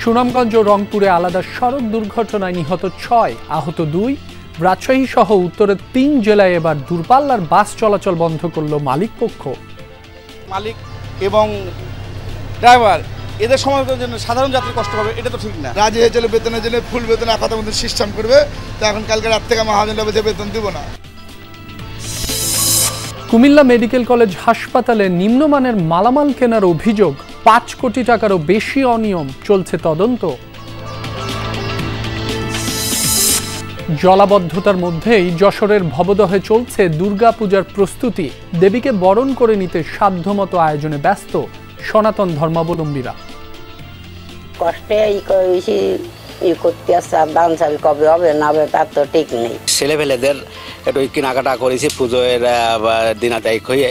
সুনামগঞ্জ ও রংপুরে আলাদা সড়ক দুর্ঘটনায় নিহত ৬, আহত ২। রাজশাহী সহ উত্তরের ৩ জেলায় এবার দূরপাল্লার বাস চলাচল বন্ধ করল মালিক পক্ষ। মালিক এবং ড্রাইভার এদের সমাধানের জন্য সাধারণ যাত্রী কষ্ট পাবে, এটা তো ঠিক না। রাজি হয়েছিল বেতনের জন্য ফুল বেতন আপাতত মধ্যে সিস্টেম করবে, তো এখন কালকে রাত থেকে মহাজনরা বলছে বেতন দিব না। কুমিল্লা মেডিকেল কলেজ হাসপাতালে নিম্নমানের মালামাল কেনার অভিযোগ, ৫ কোটি টাকারও বেশি অনিয়ম, চলছে তদন্ত। জলাবদ্ধতার মধ্যেই যশোরের ভবদহে চলছে দুর্গাপূজার প্রস্তুতি। দেবীকে বরণ করে নিতে সাধ্যমতো আয়োজনে ব্যস্ত সনাতন ধর্মাবলম্বীরা। কষ্টে করতে আসছে, দান চাবি কবে হবে না হবে তার তো ঠিক নেই। ছেলেপেলেদের একটু কেনাকাটা করেছি পুজোর দিনাদায়িক হয়ে।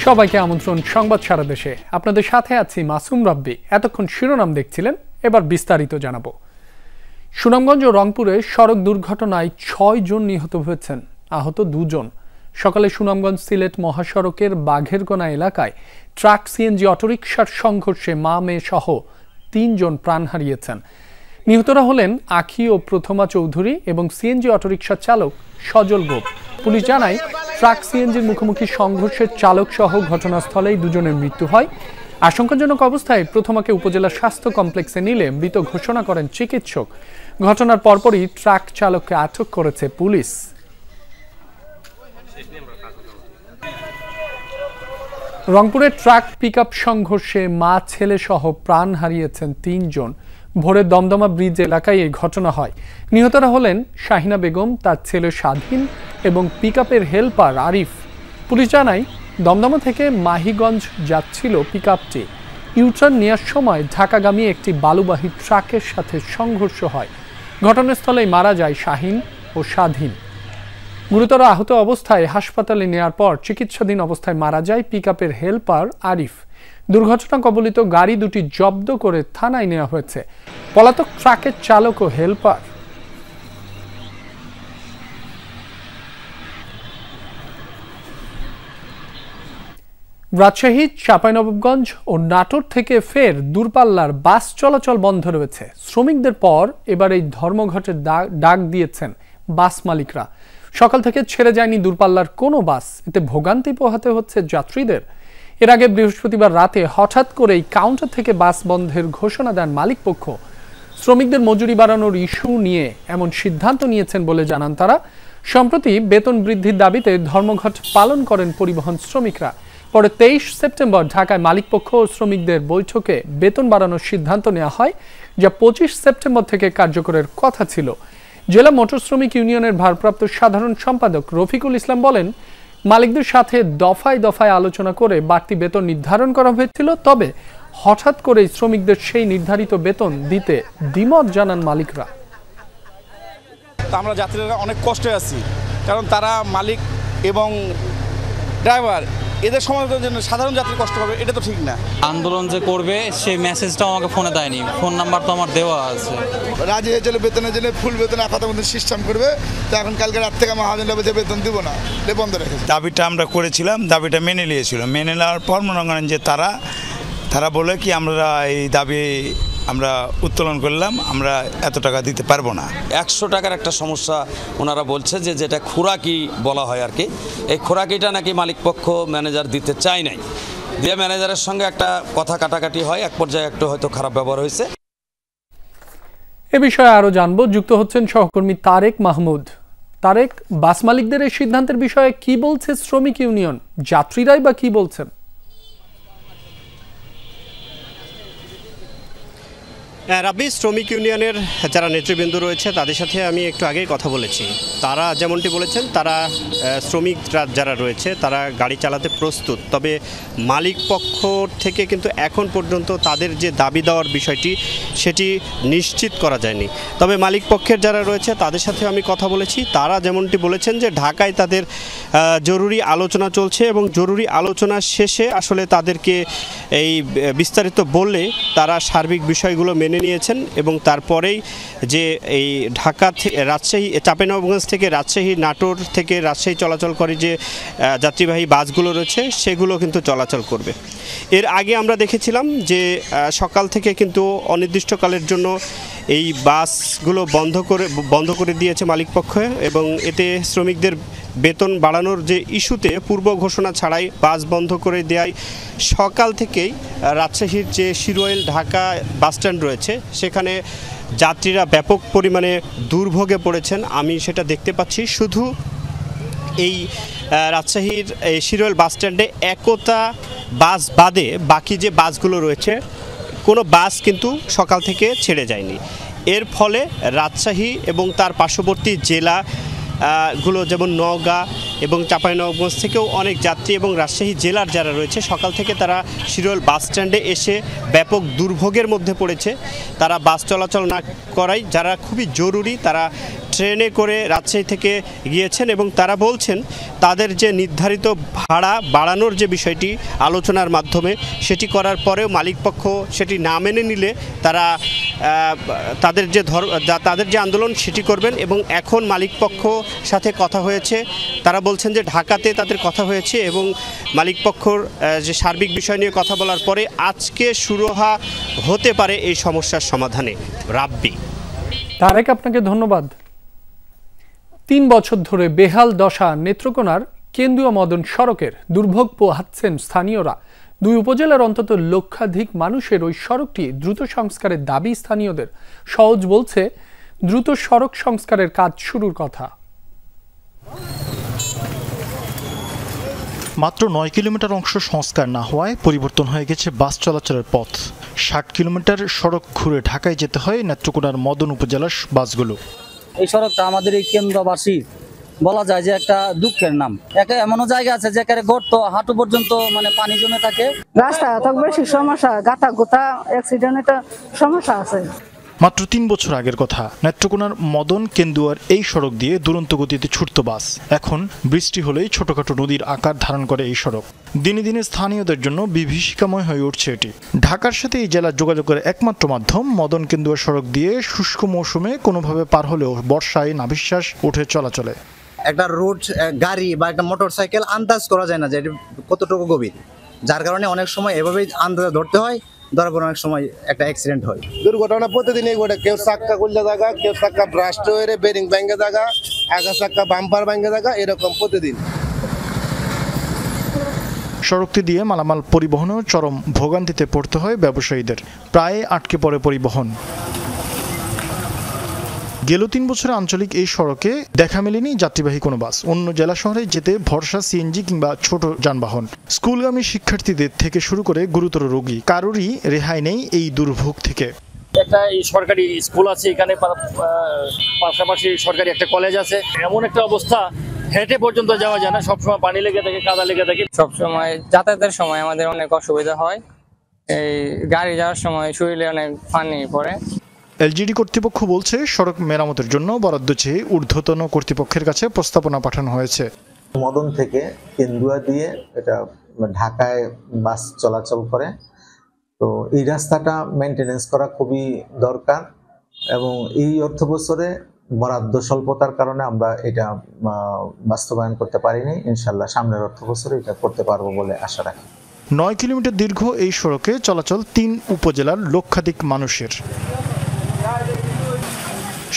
সবাইকে আমন্ত্রণ সংবাদ সারা দেশে। আপনাদের সাথে আছি মাসুম রাব্বি। এতক্ষণ শিরোনাম দেখছিলেন, এবার বিস্তারিত জানাবো। সুনামগঞ্জ ও রংপুরে সড়ক দুর্ঘটনায় ৬ জন নিহত হয়েছেন, আহত ২ জন। সকালে সুনামগঞ্জ সিলেট মহাসড়কের বাঘেরগোনা এলাকায় ট্রাক সিএনজি অটোরিকশার সংঘর্ষে মা মেয়ে সহ ৩ জন প্রাণ হারিয়েছেন। নিহতরা হলেন আখি ও প্রথমা চৌধুরী এবং সিএনজি অটোরিকশার চালক সজল গোপ। পুলিশ জানায়, ট্রাক সিএনজির মুখোমুখি সংঘর্ষের চালক সহ ঘটনাস্থলেই ২ জনের মৃত্যু হয়। আশঙ্কাজনক অবস্থায় প্রথমাকে উপজেলা স্বাস্থ্য কমপ্লেক্সে নিলে মৃত ঘোষণা করেন চিকিৎসক। ঘটনার পরপরই ট্রাক চালককে আটক করেছে পুলিশ। রংপুরে ট্রাক পিকআপ সংঘর্ষে মা ছেলে সহ প্রাণ হারিয়েছেন ৩ জন। ভোরে দমদমা ব্রিজ এলাকায় এই ঘটনা হয়। নিহতরা হলেন শাহিনা বেগম, তার ছেলে স্বাধীন এবং পিকআপের হেল্পার আরিফ। পুলিশ জানায়, দমদমা থেকে মাহিগঞ্জ যাচ্ছিল পিকআপটি। ইউটার্ন নেওয়ার সময় ঢাকাগামী একটি বালুবাহী ট্রাকের সাথে সংঘর্ষ হয়। ঘটনাস্থলেই মারা যায় শাহিন ও স্বাধীন। গুরুতর আহত অবস্থায় হাসপাতালে নেওয়ার পর চিকিৎসাধীন অবস্থায় মারা যায় পিকআপের হেল্পার আরিফ। দুর্ঘটনা কবলিত গাড়ি দুটি জব্দ করে থানায় নেওয়া হয়েছে। পলাতক ট্রাকের চালক ও হেল্পার। রাজশাহী, চাঁপাইনবাবগঞ্জ ও নাটোর থেকে ফের দূরপাল্লার বাস চলাচল বন্ধ রয়েছে। শ্রমিকদের পর এবার এই ধর্মঘটের ডাক দিয়েছেন বাস মালিকরা। সকাল থেকে ছেড়ে যায়নি দূরপাল্লার কোনো বাস, এতে ভোগান্তি পোহাতে হচ্ছে যাত্রীদের। এর আগে বৃহস্পতিবার রাতে হঠাৎ করেই কাউন্টার থেকে বাস বন্ধের ঘোষণা দেন মালিক পক্ষ। শ্রমিকদের মজুরি বাড়ানোর ইস্যু নিয়ে এমন সিদ্ধান্ত নিয়েছেন বলে জানান তারা। সম্প্রতি বেতন বৃদ্ধির দাবিতে ধর্মঘট পালন করেন পরিবহন শ্রমিকরা। পরে ২৩ সেপ্টেম্বর ঢাকায় মালিকপক্ষ ও শ্রমিকদের বৈঠকে বেতন বাড়ানোর সিদ্ধান্ত নেওয়া হয়, যা ২৫ সেপ্টেম্বর থেকে কার্যকরের কথা ছিল। জেলা মোটর শ্রমিক ইউনিয়নের ভারপ্রাপ্ত সাধারণ সম্পাদক রফিকুল ইসলাম বলেন, মালিকদের সাথে দফায় দফায় আলোচনা করে বাড়তি বেতন নির্ধারণ করা হয়েছিল, তবে হঠাৎ করেই শ্রমিকদের সেই নির্ধারিত বেতন দিতে দ্বিমত জানান মালিকরা। আমরা যাত্রীরা অনেক কষ্টে আছি, কারণ তারা মালিক এবং ড্রাইভার এদের সমাধানের জন্য সাধারণ যাত্রী কষ্ট পাবে, এটা তো ঠিক না। আন্দোলন যে করবে সেই মেসেজটাও আমাকে ফোনে দেয়নি, ফোন নাম্বার তো আমার দেওয়া আছে। রাজি হয়েছিল বেতনের জন্য ফুল বেতন আপাতত মধ্যে সিস্টেম করবে, তো এখন কালকে রাত থেকে মহাজনরা বলছে বেতন দিব না, বন্ধ রেখেছে। দাবিটা আমরা করেছিলাম, দাবিটা মেনে নিয়েছিল। মেনে নেওয়ার পর মনে করেন যে তারা বলে কি আমরা এই দাবি আমরা উত্তোলন করলাম, আমরা এত টাকা দিতে পারবো না। ১০০ টাকার একটা সমস্যা ওনারা বলছে, যেটা খোরাকি বলা হয় আর কি। এই খোরাকিটা নাকি মালিকপক্ষ ম্যানেজার দিতে চায় নাই, দিয়ে ম্যানেজারের সঙ্গে একটা কথা কাটাকাটি হয়, এক পর্যায়ে একটু হয়তো খারাপ ব্যবহার হয়েছে। এ বিষয়ে আরো জানবো, যুক্ত হচ্ছেন সহকর্মী তারেক মাহমুদ। তারেক, বাস মালিকদের এই সিদ্ধান্তের বিষয়ে কি বলছে শ্রমিক ইউনিয়ন, যাত্রীরাই বা কি বলছেন? রাব্বি, শ্রমিক ইউনিয়নের যারা নেতৃবৃন্দ রয়েছে তাদের সাথে আমি একটু আগেই কথা বলেছি। তারা যেমনটি বলেছেন, তারা শ্রমিকরা যারা রয়েছে তারা গাড়ি চালাতে প্রস্তুত, তবে মালিক পক্ষ থেকে কিন্তু এখন পর্যন্ত তাদের যে দাবি দেওয়ার বিষয়টি সেটি নিশ্চিত করা যায়নি। তবে মালিক পক্ষের যারা রয়েছে তাদের সাথে আমি কথা বলেছি, তারা যেমনটি বলেছেন যে ঢাকায় তাদের জরুরি আলোচনা চলছে এবং জরুরি আলোচনা শেষে আসলে তাদেরকে এই বিস্তারিত বললে তারা সার্বিক বিষয়গুলো মেনে নিয়েছেন এবং তারপরেই যে এই ঢাকা থেকে রাজশাহী, চাঁপাইনবাবগঞ্জ থেকে রাজশাহী, নাটোর থেকে রাজশাহী চলাচল করে যে যাত্রীবাহী বাসগুলো রয়েছে সেগুলো কিন্তু চলাচল করবে। এর আগে আমরা দেখেছিলাম যে সকাল থেকে কিন্তু অনির্দিষ্টকালের জন্য এই বাসগুলো বন্ধ করে দিয়েছে মালিকপক্ষ এবং এতে শ্রমিকদের বেতন বাড়ানোর যে ইস্যুতে পূর্ব ঘোষণা ছাড়াই বাস বন্ধ করে দেওয়ায় সকাল থেকেই রাজশাহীর যে শিরোইল ঢাকা বাসস্ট্যান্ড রয়েছে সেখানে যাত্রীরা ব্যাপক পরিমাণে দুর্ভোগে পড়েছেন। আমি সেটা দেখতে পাচ্ছি। শুধু এই রাজশাহীর এই শিরোইল বাসস্ট্যান্ডে একতা বাস বাদে বাকি যে বাসগুলো রয়েছে কোনো বাস কিন্তু সকাল থেকে ছেড়ে যায়নি। এর ফলে রাজশাহী এবং তার পার্শ্ববর্তী জেলা গুলো যেমন নওগাঁ এবং চাঁপাইনবাবগঞ্জ থেকেও অনেক যাত্রী এবং রাজশাহী জেলার যারা রয়েছে সকাল থেকে তারা শিরোইল বাস স্ট্যান্ডে এসে ব্যাপক দুর্ভোগের মধ্যে পড়েছে। তারা বাস চলাচল না করায় যারা খুবই জরুরি তারা ট্রেনে করে রাজশাহী থেকে গিয়েছেন এবং তারা বলছেন তাদের যে নির্ধারিত ভাড়া বাড়ানোর যে বিষয়টি আলোচনার মাধ্যমে সেটি করার পরেও মালিকপক্ষ সেটি না মেনে নিলে তারা তাদের যে আন্দোলন সেটি করবেন। এবং এখন মালিকপক্ষ সাথে কথা হয়েছে, তারা বলছেন যে ঢাকাতে তাদের কথা হয়েছে এবং মালিকপক্ষর যে সার্বিক বিষয় নিয়ে কথা বলার পরে আজকে সুরাহা হতে পারে এই সমস্যার সমাধানে। রাব্বি, তারেক, আপনাকে ধন্যবাদ। ৩ বছর ধরে বেহাল দশা নেত্রকোনার কেন্দ্রীয় মদন সড়কের দুর্ভোগ পোহাচ্ছেন স্থানীয়রা। 2 উপজেলার অন্তত লক্ষাধিক মানুষের ওই সড়কটি দ্রুত সংস্কারের দাবি স্থানীয়দের। সহজ বলছে দ্রুত সড়ক সংস্কারের কাজ শুরুর কথা। মাত্র 9 কিলোমিটার অংশ সংস্কার না হওয়ায় পরিবর্তন হয়ে গেছে বাস চলাচলের পথ। 60 কিলোমিটার সড়ক ঘুরে ঢাকায় যেতে হয় নেত্রকোনার মদন উপজেলার বাসগুলো। এই সড়কটা আমাদের এই কেন্দ্রবাসী বলা যায় যে একটা দুঃখের নাম। এমনও জায়গা আছে যেখানে গর্ত হাঁটু পর্যন্ত মানে পানি জমে থাকে। রাস্তাঘাট বেশি সমস্যা, গাতা গোতা অ্যাক্সিডেন্টের সমস্যা আছে। মাত্র 3 বছর আগের কথা, নেত্রকোনার মদন কেন্দুয়ার এই সড়ক দিয়ে দুরন্ত গতিতে ছুটত বাস। এখন বৃষ্টি হলেই ছোটখাটো নদীর আকার ধারণ করে এই সড়ক। দিনে দিনে স্থানীয়দের জন্য বিভীষিকাময় হয়ে উঠছে এটি। ঢাকার সাথে এই জেলার যোগাযোগের একমাত্র মাধ্যম মদন কেন্দুয়া সড়ক দিয়ে শুষ্ক মৌসুমে কোনোভাবে পার হলেও বর্ষায় নাভিশ্বাস ওঠে চলাচলে। একটা রোড গাড়ি বা একটা মোটর সাইকেল আন্দাজ করা যায় না যে কতটুকু গভীর, যার কারণে অনেক সময় এভাবেই আন্দাজ ধরতে হয়, ধরার পর অনেক সময় একটা অ্যাক্সিডেন্ট হয়। দুর্ঘটনা প্রতিদিনই ঘটে, কেউ চাক্কা খুললে জায়গা, কেউ চাক্কা ব্রাস্ট হয়ে বেরিং ব্যাঙ্গে জায়গা, আগা চাক্কা বাম্পার ব্যাঙ্গে জায়গা, এরকম প্রতিদিন। সড়কটি দিয়ে মালামাল পরিবহনেও চরম ভোগান্তিতে পড়তে হয় ব্যবসায়ীদের। প্রায় আটকে পড়ে পরিবহন। গেল 3 বছরে আঞ্চলিক এই সড়কে দেখা মেলেনি যাত্রীবাহী কোনো বাস। অন্য জেলা শহরে যেতে ভরসা সিএনজি কিংবা ছোট যানবাহন। স্কুলগামী শিক্ষার্থীদের থেকে শুরু করে গুরুতর রোগী কারোরই রেহাই নেই এই দুর্ভোগ থেকে। একটা সরকারি স্কুল আছে এখানে, পাশাপাশি সরকারি একটা কলেজ আছে। এমন একটা অবস্থা, হেঁটে পর্যন্ত যাওয়া যায় না, সবসময় পানি লেগে থাকে, কাদা লেগে থাকে। সবসময় যাতায়াতের সময় আমাদের অনেক অসুবিধা হয়। এই গাড়ি যাওয়ার সময় শরীরে অনেক পানি পড়ে। এলজিডি কর্তৃপক্ষ বলছে সড়ক মেরামতের জন্য বরাদ্দ চেয়ে ঊর্ধ্বতন কর্তৃপক্ষের কাছে প্রস্তাবনা পাঠানো হয়েছে। মদন থেকে কেন্দুয়া দিয়ে এটা ঢাকায় বাস চলাচল করে, তো এই রাস্তাটা মেনটেনেন্স করা খুবই দরকার এবং এই অর্থ বছরে বরাদ্দ স্বল্পতার কারণে আমরা এটা বাস্তবায়ন করতে পারিনি। ইনশাল্লাহ সামনের অর্থ বছরে এটা করতে পারবো বলে আশা রাখি। 9 কিলোমিটার দীর্ঘ এই সড়কে চলাচল 3 উপজেলার লক্ষাধিক মানুষের।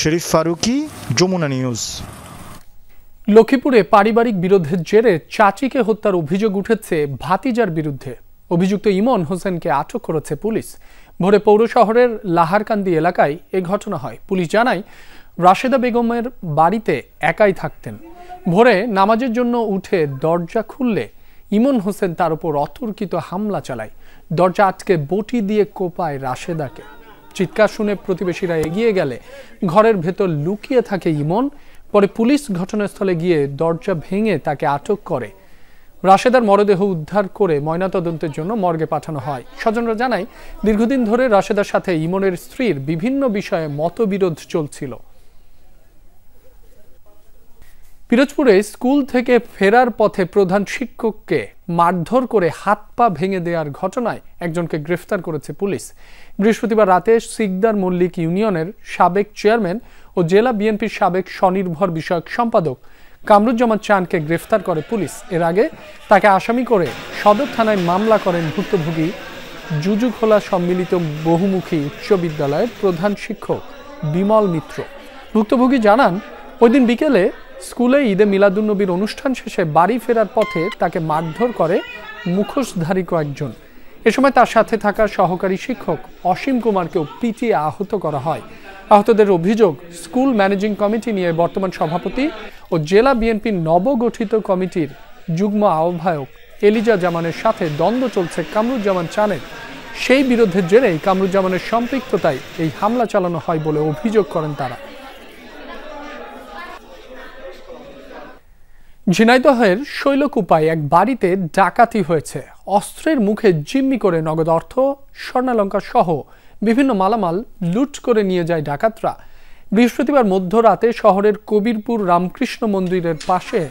শরীফ ফারুকি, যমুনা নিউজ। লক্ষ্মীপুরে পারিবারিক বিরোধের জেরে চাচিকে হত্যার অভিযোগ উঠেছে ভাতিজার বিরুদ্ধে। অভিযুক্ত ইমন হোসেনকে আটক করেছে পুলিশ। ভোরে পৌর শহরের লাহারকান্দি এলাকায় এ ঘটনা হয়। পুলিশ জানায় রাশেদা বেগমের বাড়িতে একাই থাকতেন। ভোরে নামাজের জন্য উঠে দরজা খুললে ইমন হোসেন তার উপর অতর্কিত হামলা চালায়। দরজা আটকে বটি দিয়ে কোপায় রাশেদাকে। চিৎকার শুনে প্রতিবেশীরা এগিয়ে গেলে ঘরের ভেতর লুকিয়ে থাকে ইমন। পরে পুলিশ ঘটনাস্থলে গিয়ে দরজা ভেঙে তাকে আটক করে। রাশেদার মরদেহ উদ্ধার করে ময়নাতদন্তের জন্য মর্গে পাঠানো হয়। স্বজনরা জানায়, দীর্ঘদিন ধরে রাশেদার সাথে ইমনের স্ত্রীর বিভিন্ন বিষয়ে মতবিরোধ চলছিল। পিরোজপুরে স্কুল থেকে ফেরার পথে প্রধান শিক্ষককে মারধর করে হাত পা ভেঙে দেওয়ার ঘটনায় একজনকে গ্রেফতার করেছে পুলিশ। বৃহস্পতিবার রাতে সিকদার মল্লিক ইউনিয়নের সাবেক চেয়ারম্যান ও জেলা বিএনপির সাবেক স্বনির্ভর বিষয়ক সম্পাদক কামরুজ্জামান চানকে গ্রেফতার করে পুলিশ। এর আগে তাকে আসামি করে সদর থানায় মামলা করেন ভুক্তভোগী জুজুখোলা সম্মিলিত বহুমুখী উচ্চ বিদ্যালয়ের প্রধান শিক্ষক বিমল মিত্র। ভুক্তভোগী জানান, ওই দিন বিকেলে স্কুলে ঈদে মিলাদুন্নবীর অনুষ্ঠান শেষে বাড়ি ফেরার পথে তাকে মারধর করে মুখোশধারী কয়েকজন। এ সময় তার সাথে থাকা সহকারী শিক্ষক অসীম কুমারকেও পিটিয়ে আহত করা হয়। আহতদের অভিযোগ, স্কুল ম্যানেজিং কমিটি নিয়ে বর্তমান সভাপতি ও জেলা বিএনপির নবগঠিত কমিটির যুগ্ম আহ্বায়ক এলিজা জামানের সাথে দ্বন্দ্ব চলছে কামরুজ্জামান চানের। সেই বিরোধের জেরেই কামরুজ্জামানের সম্পৃক্ততায় এই হামলা চালানো হয় বলে অভিযোগ করেন তারা। ঝিনাইদহের শৈলকুপায় এক বাড়িতে ডাকাতি হয়েছে। অস্ত্রের মুখে জিম্মি করে নগদ অর্থ, স্বর্ণালঙ্কার সহ বিভিন্ন মালামাল লুট করে নিয়ে যায় ডাকাতরা। বৃহস্পতিবার মধ্যরাতে শহরের কবিরপুর রামকৃষ্ণ মন্দিরের পাশে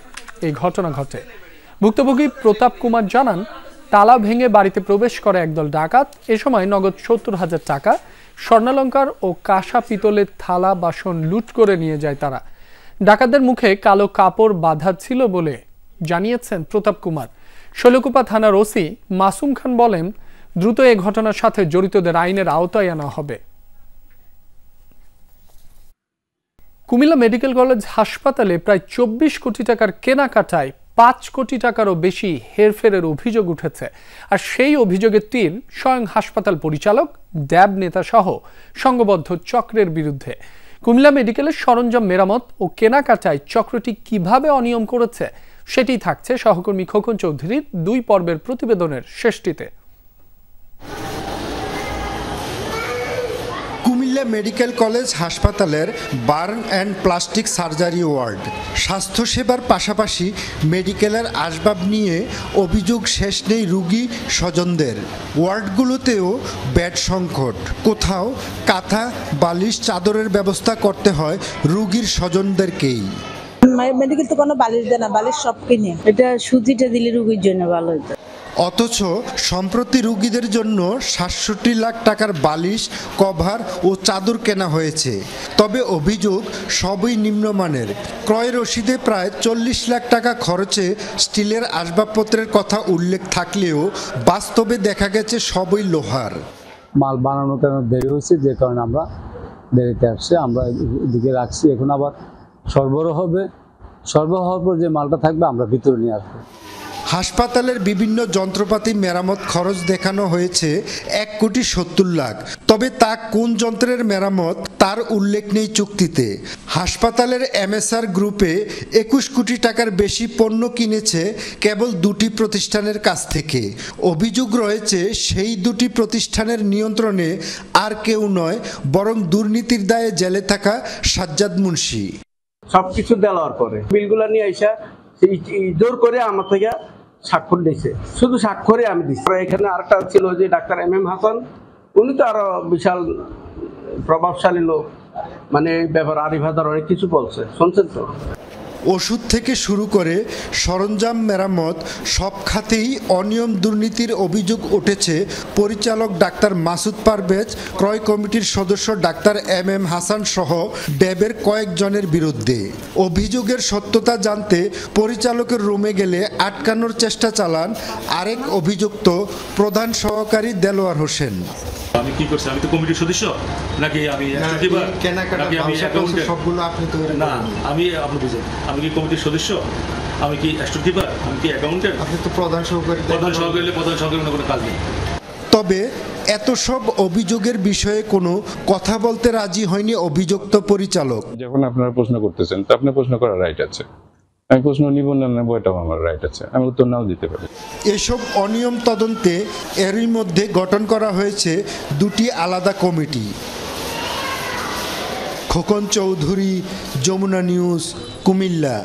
এই ঘটনা ঘটে। ভুক্তভোগী প্রতাপ কুমার জানান, তালা ভেঙে বাড়িতে প্রবেশ করে একদল ডাকাত। এ সময় নগদ 70,000 টাকা, স্বর্ণালঙ্কার ও কাঁসা পিতলের থালা বাসন লুট করে নিয়ে যায় তারা। ডাকাতদের মুখে কালো কাপড় বাঁধা ছিল বলে জানিয়েছেন প্রতাপ কুমার। শৈলকুপা থানার ওসি মাসুম খান বলেন, দ্রুত এই ঘটনার সাথে জড়িতদের আইনের আওতায় আনা হবে। কুমিল্লা মেডিকেল কলেজ হাসপাতালে প্রায় 24 কোটি টাকার কেনাকাটায় 5 কোটি টাকারও বেশি হেরফেরের অভিযোগ উঠেছে। আর সেই অভিযোগের তীর স্বয়ং হাসপাতাল পরিচালক, ড্যাব নেতা সহ সংঘবদ্ধ চক্রের বিরুদ্ধে। কুমিল্লা মেডিকেলের সরঞ্জাম মেরামত ও কেনাকাটায় চক্রটি কিভাবে অনিয়ম করেছে সেটি থাকছে সহকর্মী খোকন চৌধুরীর 2 পর্বের প্রতিবেদনের শেষটিতে। কুমিল্লা মেডিকেল কলেজ হাসপাতালের burn and plastic surgery ward. স্বাস্থ্যসেবার পাশাপাশি মেডিকেলের আসবাব নিয়ে অভিযোগ শেষ নেই রুগী স্বজনদের। ওয়ার্ডগুলোতেও বেড সংকট, কোথাও কাঁথা, বালিশ, চাদরের ব্যবস্থা করতে হয় রুগীর স্বজনদেরকেই। মেডিকেল তো কোনো বালিশ দেয় না, বালিশ সব কিনে, এটা সুতিটা দিলে রুগীর জন্য ভালো হতো। অথচ সম্প্রতি রুগীদের জন্য 67 লাখ টাকার বালিশ, কভার ও চাদর কেনা হয়েছে। তবে অভিযোগ সবই নিম্নমানের। ক্রয় রসিদে প্রায় 40 লাখ টাকা খরচে স্টিলের আসবাবপত্রের কথা উল্লেখ থাকলেও বাস্তবে দেখা গেছে সবই লোহার। মাল বানানোর কারণে দেরি হয়েছে, যে কারণে আমরা দেরিতে আসছে, আমরা এদিকে রাখছি। এখন আবার সরবরাহ হবে, সরবরাহ হওয়ার পর যে মালটা থাকবে আমরা ভিতরে নিয়ে আসবো। হাসপাতালের বিভিন্ন যন্ত্রপাতি মেরামত খরচ দেখানো হয়েছে 1,70 লাখ। তবে তা কোন যন্ত্রের মেরামত তার উল্লেখ নেই চুক্তিতে। হাসপাতালের এমএসআর গ্রুপে 21 কোটি টাকার বেশি পণ্য কিনেছে কেবল 2টি প্রতিষ্ঠানের কাছ থেকে। অভিযোগ রয়েছে সেই 2টি প্রতিষ্ঠানের নিয়ন্ত্রণে আর কেউ নয়, বরং দুর্নীতির দায়ে জেলে থাকা সাজ্জাদ মুন্সি। সবকিছু দেওয়ার পরে বিলগুলা নিয়ে আইসা জোর করে আমার থেকে স্বাক্ষর দিয়েছে, শুধু স্বাক্ষরে আমি দিচ্ছি। এখানে আরেকটা ছিল যে ডাক্তার MM হাসান, উনি তো আরো বিশাল প্রভাবশালী লোক, মানে ব্যাপার আরিফাদার অনেক কিছু বলছে, শুনছেন তো। ওষুধ থেকে শুরু করে সরঞ্জাম মেরামত সব খাতেই অনিয়ম দুর্নীতির অভিযোগ উঠেছে পরিচালক ডাক্তার মাসুদ পারভেজ, ক্রয় কমিটির সদস্য ডাক্তার MM হাসান সহ ড্যাবের কয়েকজনের বিরুদ্ধে। অভিযোগের সত্যতা জানতে পরিচালকের রুমে গেলে আটকানোর চেষ্টা চালান আরেক অভিযুক্ত প্রধান সহকারী দেলোয়ার হোসেন। আমি কি করছি? আমি তো কমিটির সদস্য নাকি আমি সবগুলো আপনি তো না, আমি আপনি বুঝেন, আমি কি কমিটির সদস্য? আমি কি স্টোরকিপার? আমি কি অ্যাকাউন্টেন্ট? আপনি তো প্রধান সহকারী। প্রধান সহকারী কোনো কাজ নেই। তবে এত সব অভিযোগের বিষয়ে কোনো কথা বলতে রাজি হয়নি অভিযুক্ত পরিচালক। যখন আপনারা প্রশ্ন করতেছেন, তো আপনার প্রশ্ন করার রাইট আছে। আমি প্রশ্ন নিব না নেব এটাও আমার রাইট আছে, আমি উত্তর নাও দিতে পারি। এসব অনিয়ম তদন্তে এরই মধ্যে গঠন করা হয়েছে দুটি আলাদা কমিটি। খোকন চৌধুরী, যমুনা নিউজ, কুমিল্লা।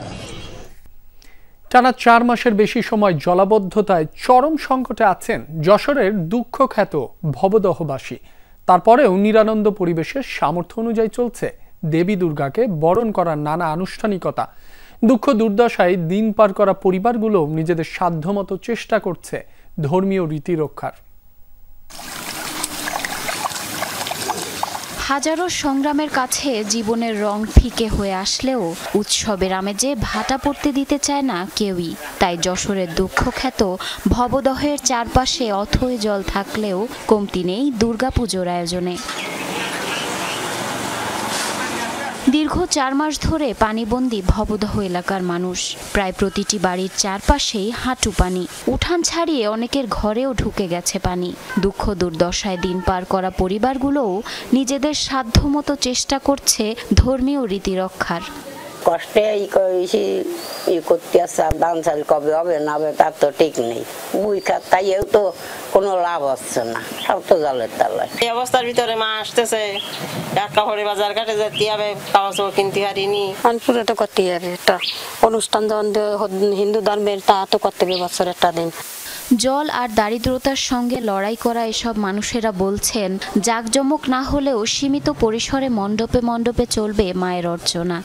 টানা 4 মাসের বেশি সময় জলাবদ্ধতায় চরম সংকটে আছেন যশোরের দুঃখ খ্যাত ভবদহবাসী। তারপরেও নিরানন্দ পরিবেশের সামর্থ্য অনুযায়ী চলছে দেবী দুর্গাকে বরণ করার নানা আনুষ্ঠানিকতা। দুঃখ দুর্দশায় দিন পার করা পরিবারগুলো নিজেদের সাধ্যমতো চেষ্টা করছে ধর্মীয় রীতি রক্ষার। হাজারো সংগ্রামের কাছে জীবনের রং ফিকে হয়ে আসলেও উৎসবের আমেজে ভাটা পড়তে দিতে চায় না কেউই। তাই যশোরের দুঃখ খ্যাত ভবদহের চারপাশে অথই জল থাকলেও কমতি নেই দুর্গাপুজোর আয়োজনে। দীর্ঘ 4 মাস ধরে পানিবন্দী ভবদহ এলাকার মানুষ। প্রায় প্রতিটি বাড়ির চারপাশেই হাঁটু পানি, উঠান ছাড়িয়ে অনেকের ঘরেও ঢুকে গেছে পানি। দুঃখ দুর্দশায় দিন পার করা পরিবারগুলোও নিজেদের সাধ্যমতো চেষ্টা করছে ধর্মীয় রীতি রক্ষার। কষ্টে করতে আসছে, ধান চাল কবে হবে না হবে তার তো ঠিক নেই। মুই খাইয়েও তো কোনো লাভ হচ্ছে না, সব তো জলের তলায়। এই অবস্থার ভিতরে মা আসতেছে, কাপড়ে বাজার ঘাটে যেতে হবে, কাগজ কিনতে পারিনি। পুরো তো করতেই হবে, একটা অনুষ্ঠান হিন্দু ধর্মের তা তো করতে হবে বছর একটা দিন। জল আর দারিদ্রতার সঙ্গে লড়াই করা এসব মানুষেরা বলছেন, জাঁকজমক না হলেও সীমিত পরিসরে মণ্ডপে মণ্ডপে চলবে মায়ের অর্চনা।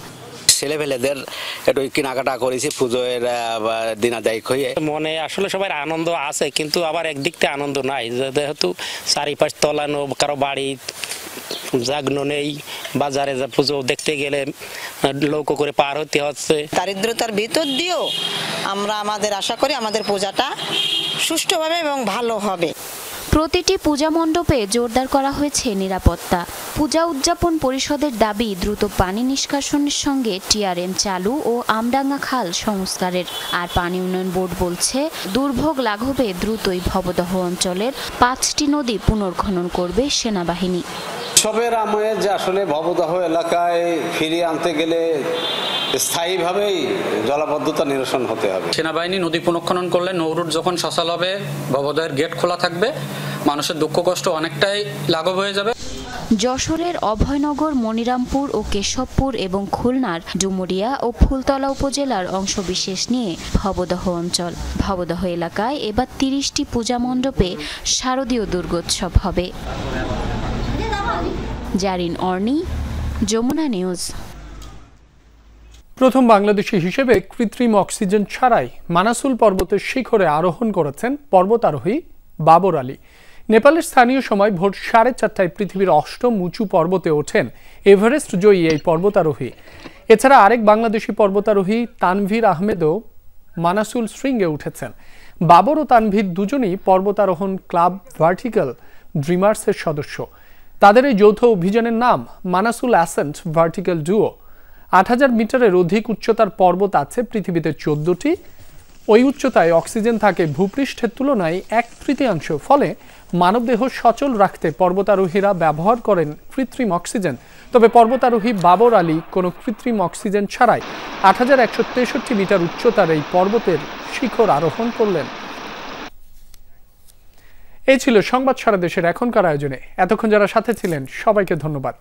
ছেলেপেলেদের একটু কেনাকাটা করেছি পুজোর দিন আদায় হয়ে। মনে আসলে সবার আনন্দ আছে, কিন্তু আবার একদিক থেকে আনন্দ নাই, যেহেতু চারিপাশ তলানো, কারো বাড়ি জাগনো নেই, বাজারে পুজো দেখতে গেলে লৌকো করে পার হতে হচ্ছে। দারিদ্রতার ভিতর দিয়েও আমরা আমাদের আশা করি আমাদের পূজাটা সুষ্ঠুভাবে এবং ভালো হবে। প্রতিটি পূজা মণ্ডপে জোরদার করা হয়েছে নিরাপত্তা। পূজা উদযাপন পরিষদের দাবি দ্রুত পানি নিষ্কাশনের সঙ্গে টিআরএম চালু ও আমডাঙ্গা খাল সংস্কারের। আর পানি উন্নয়ন বোর্ড বলছে, দুর্ভোগ লাঘবে দ্রুতই ভবদহ অঞ্চলের 5টি নদী পুনর্খনন করবে সেনাবাহিনী। সবের আময়ে যে আসলে ভবদহ এলাকায় ফিরিয়ে আনতে গেলে স্থায়ীভাবেই জলাবদ্ধতা নিরসন হতে হবে। সেনাবাহিনী নদী পুনঃখনন করলে নৌরুট যখন সচল হবে, ভবদহের গেট খোলা থাকবে, মানুষের দুঃখ কষ্ট অনেকটাই লাঘব হয়ে যাবে। যশোরের অভয়নগর, মনিরামপুর ও কেশবপুর এবং খুলনার ডুমুরিয়া ও ফুলতলা উপজেলার অংশবিশেষ নিয়ে ভবদহ অঞ্চল। ভবদহ এলাকায় এবার 30টি পূজা মণ্ডপে শারদীয় দুর্গোৎসব হবে। জারিন অর্নি, যমুনা নিউজ। প্রথম বাংলাদেশি হিসেবে কৃত্রিম অক্সিজেন ছাড়াই মানাসুল পর্বতের শিখরে আরোহণ করেছেন পর্বতারোহী বাবর আলী। নেপালের স্থানীয় সময় ভোর 4:30টায় পৃথিবীর 8ম উঁচু পর্বতে ওঠেন এভারেস্ট জয়ী এই পর্বতারোহী। এছাড়া আরেক বাংলাদেশি পর্বতারোহী তানভীর আহমেদও মানাসুল শৃঙ্গে উঠেছেন। বাবর ও তানভীর দুজনেই পর্বতারোহণ ক্লাব ভার্টিক্যাল ড্রিমার্সের সদস্য। তাদের এই যৌথ অভিযানের নাম মানাসুল অ্যাসেন্ট ভার্টিক্যাল ডুও। 8000 মিটারের অধিক উচ্চতার পর্বত আছে পৃথিবীতে 14টি। ওই উচ্চতায় অক্সিজেন থাকে ভূপৃষ্ঠের তুলনায় 1/3। ফলে মানবদেহ সচল রাখতে পর্বতারোহীরা ব্যবহার করেন কৃত্রিম অক্সিজেন। তবে পর্বতারোহী বাবর আলী কোনো কৃত্রিম অক্সিজেন ছাড়াই 8163 মিটার উচ্চতার এই পর্বতের শিখর আরোহণ করলেন। এই ছিল সংবাদ সারা দেশের এখনকার আয়োজনে। এতক্ষণ যারা সাথে ছিলেন সবাইকে ধন্যবাদ।